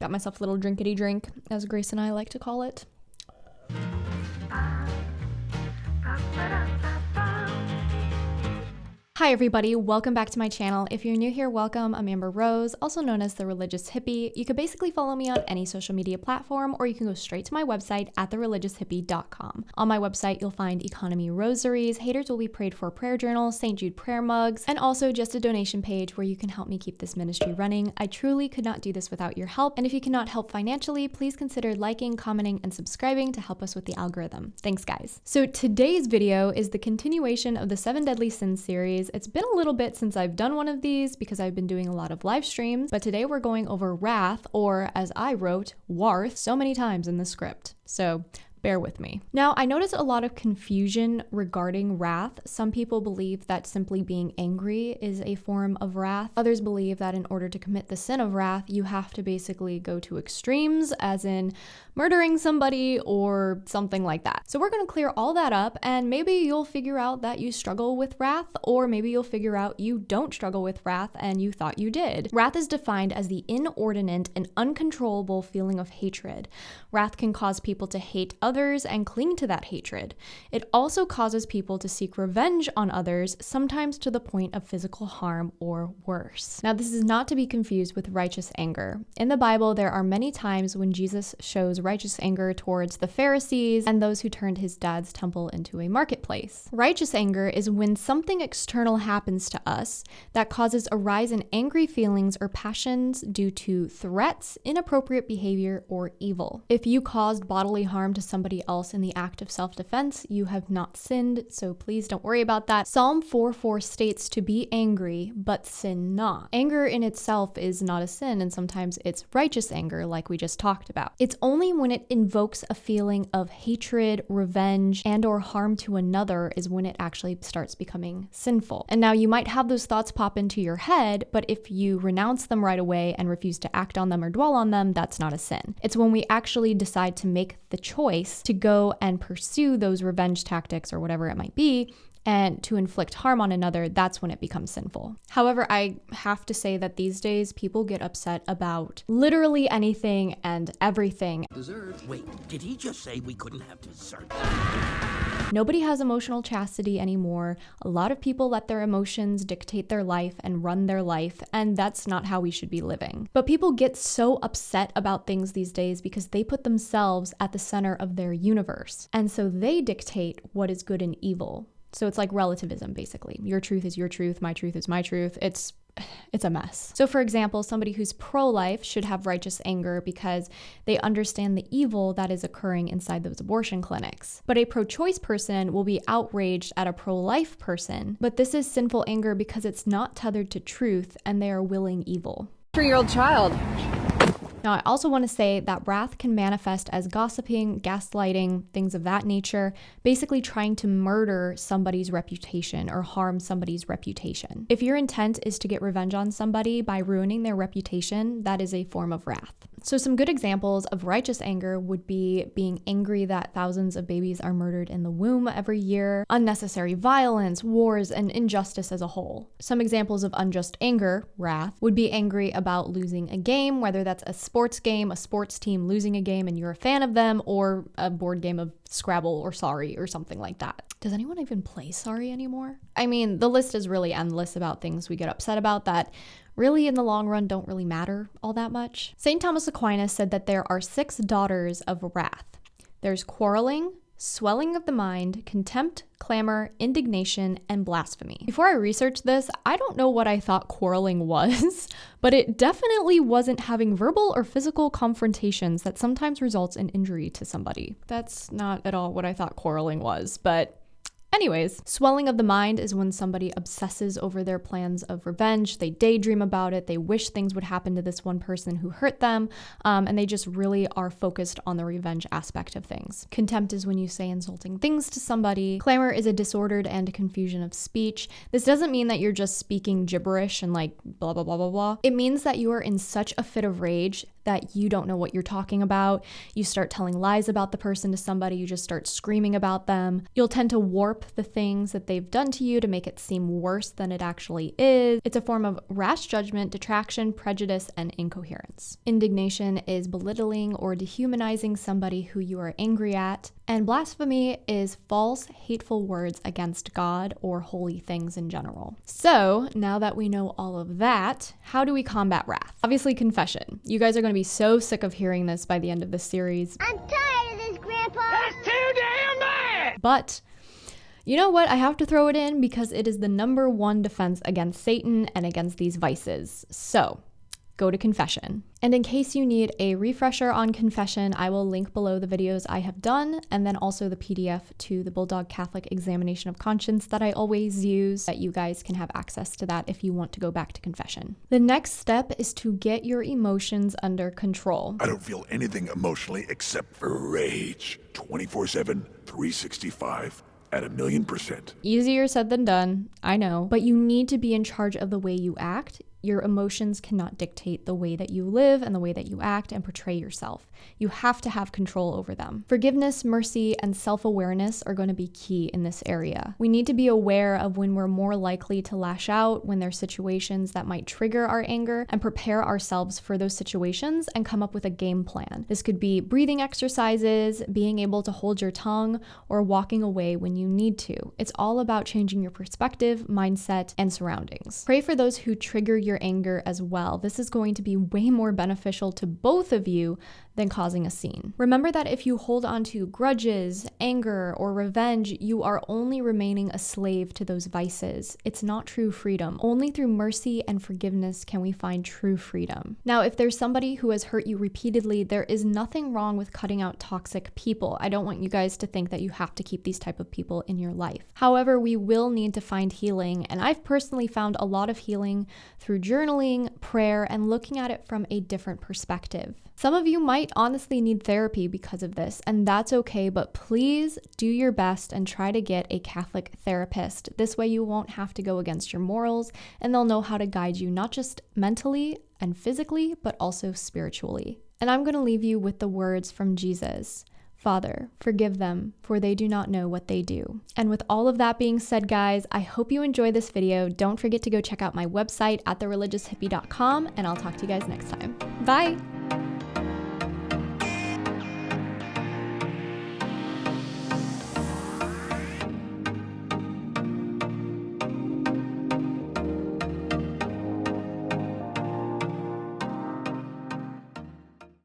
Got myself a little drinkity drink, as Grace and I like to call it. Hi everybody, welcome back to my channel. If you're new here, welcome. I'm Amber Rose, also known as the Religious Hippie. You could basically follow me on any social media platform, or you can go straight to my website at thereligioushippie.com. On my website, you'll find economy rosaries, haters will be prayed for prayer journals, St. Jude prayer mugs, and also just a donation page where you can help me keep this ministry running. I truly could not do this without your help, and if you cannot help financially, please consider liking, commenting, and subscribing to help us with the algorithm. Thanks, guys. So today's video is the continuation of the 7 Deadly Sins series. It's been a little bit since I've done one of these because I've been doing a lot of live streams, but today we're going over wrath, or as I wrote, warth, so many times in the script. So bear with me. Now, I noticed a lot of confusion regarding wrath. Some people believe that simply being angry is a form of wrath. Others believe that in order to commit the sin of wrath, you have to basically go to extremes, as in murdering somebody or something like that. So we're going to clear all that up, and maybe you'll figure out that you struggle with wrath, or maybe you'll figure out you don't struggle with wrath and you thought you did. Wrath is defined as the inordinate and uncontrollable feeling of hatred. Wrath can cause people to hate others and cling to that hatred. It also causes people to seek revenge on others, sometimes to the point of physical harm or worse. Now, this is not to be confused with righteous anger. In the Bible, there are many times when Jesus shows righteous anger towards the Pharisees and those who turned his dad's temple into a marketplace. Righteous anger is when something external happens to us that causes a rise in angry feelings or passions due to threats, inappropriate behavior, or evil. If you caused bodily harm to somebody else in the act of self-defense, you have not sinned, so please don't worry about that. Psalm 4:4 states to be angry, but sin not. Anger in itself is not a sin, and sometimes it's righteous anger, like we just talked about. It's only when it invokes a feeling of hatred, revenge, and or harm to another is when it actually starts becoming sinful. And now you might have those thoughts pop into your head, but if you renounce them right away and refuse to act on them or dwell on them, that's not a sin. It's when we actually decide to make the choice to go and pursue those revenge tactics or whatever it might be, and to inflict harm on another, that's when it becomes sinful. However, I have to say that these days people get upset about literally anything and everything. Dessert? Wait, did he just say we couldn't have dessert? Nobody has emotional chastity anymore. A lot of people let their emotions dictate their life and run their life, and that's not how we should be living. But people get so upset about things these days because they put themselves at the center of their universe, and so they dictate what is good and evil. So it's like relativism, basically. Your truth is your truth, my truth is my truth. It's a mess. So for example, somebody who's pro-life should have righteous anger because they understand the evil that is occurring inside those abortion clinics. But a pro-choice person will be outraged at a pro-life person. But this is sinful anger because it's not tethered to truth and they are willing evil. 3-year-old child. Now, I also want to say that wrath can manifest as gossiping, gaslighting, things of that nature, basically trying to murder somebody's reputation or harm somebody's reputation. If your intent is to get revenge on somebody by ruining their reputation, that is a form of wrath. So some good examples of righteous anger would be being angry that thousands of babies are murdered in the womb every year, unnecessary violence, wars, and injustice as a whole. Some examples of unjust anger, wrath, would be angry about losing a game, whether that's a sports game, a sports team losing a game and you're a fan of them, or a board game of Scrabble or Sorry or something like that. Does anyone even play Sorry anymore? I mean, the list is really endless about things we get upset about that really in the long run don't really matter all that much. St. Thomas Aquinas said that there are 6 daughters of wrath. There's quarreling, swelling of the mind, contempt, clamor, indignation, and blasphemy. Before I researched this, I don't know what I thought quarreling was, but it definitely wasn't having verbal or physical confrontations that sometimes results in injury to somebody. That's not at all what I thought quarreling was, but anyways, swelling of the mind is when somebody obsesses over their plans of revenge. They daydream about it. They wish things would happen to this one person who hurt them, and they just really are focused on the revenge aspect of things. Contempt is when you say insulting things to somebody. Clamor is a disordered and confusion of speech. This doesn't mean that you're just speaking gibberish and like blah, blah, blah, blah, blah. It means that you are in such a fit of rage that you don't know what you're talking about. You start telling lies about the person to somebody, you just start screaming about them. You'll tend to warp the things that they've done to you to make it seem worse than it actually is. It's a form of rash judgment, detraction, prejudice, and incoherence. Indignation is belittling or dehumanizing somebody who you are angry at. And blasphemy is false, hateful words against God or holy things in general. So now that we know all of that, how do we combat wrath? Obviously, confession. You guys are going to be so sick of hearing this by the end of this series. I'm tired of this, Grandpa. That's too damn bad! But you know what? I have to throw it in because it is the #1 defense against Satan and against these vices. So go to confession. And in case you need a refresher on confession, I will link below the videos I have done, and then also the PDF to the Bulldog Catholic Examination of Conscience that I always use, that you guys can have access to that if you want to go back to confession. The next step is to get your emotions under control. I don't feel anything emotionally except for rage. 24/7, 365. At 1,000,000%. Easier said than done, I know, but you need to be in charge of the way you act. Your emotions cannot dictate the way that you live and the way that you act and portray yourself. You have to have control over them. Forgiveness, mercy, and self-awareness are going to be key in this area. We need to be aware of when we're more likely to lash out, when there's situations that might trigger our anger, and prepare ourselves for those situations and come up with a game plan. This could be breathing exercises, being able to hold your tongue, or walking away when you need to. It's all about changing your perspective, mindset, and surroundings. Pray for those who trigger your anger as well. This is going to be way more beneficial to both of you than causing a scene. Remember that if you hold on to grudges, anger, or revenge, you are only remaining a slave to those vices. It's not true freedom. Only through mercy and forgiveness can we find true freedom. Now, if there's somebody who has hurt you repeatedly, there is nothing wrong with cutting out toxic people. I don't want you guys to think that you have to keep these type of people in your life. However, we will need to find healing, and I've personally found a lot of healing through journaling, prayer, and looking at it from a different perspective. Some of you might honestly need therapy because of this, and that's okay, but please do your best and try to get a Catholic therapist. This way you won't have to go against your morals, and they'll know how to guide you not just mentally and physically, but also spiritually. And I'm going to leave you with the words from Jesus. Father, forgive them, for they do not know what they do. And with all of that being said, guys, I hope you enjoyed this video. Don't forget to go check out my website at thereligioushippie.com, and I'll talk to you guys next time. Bye!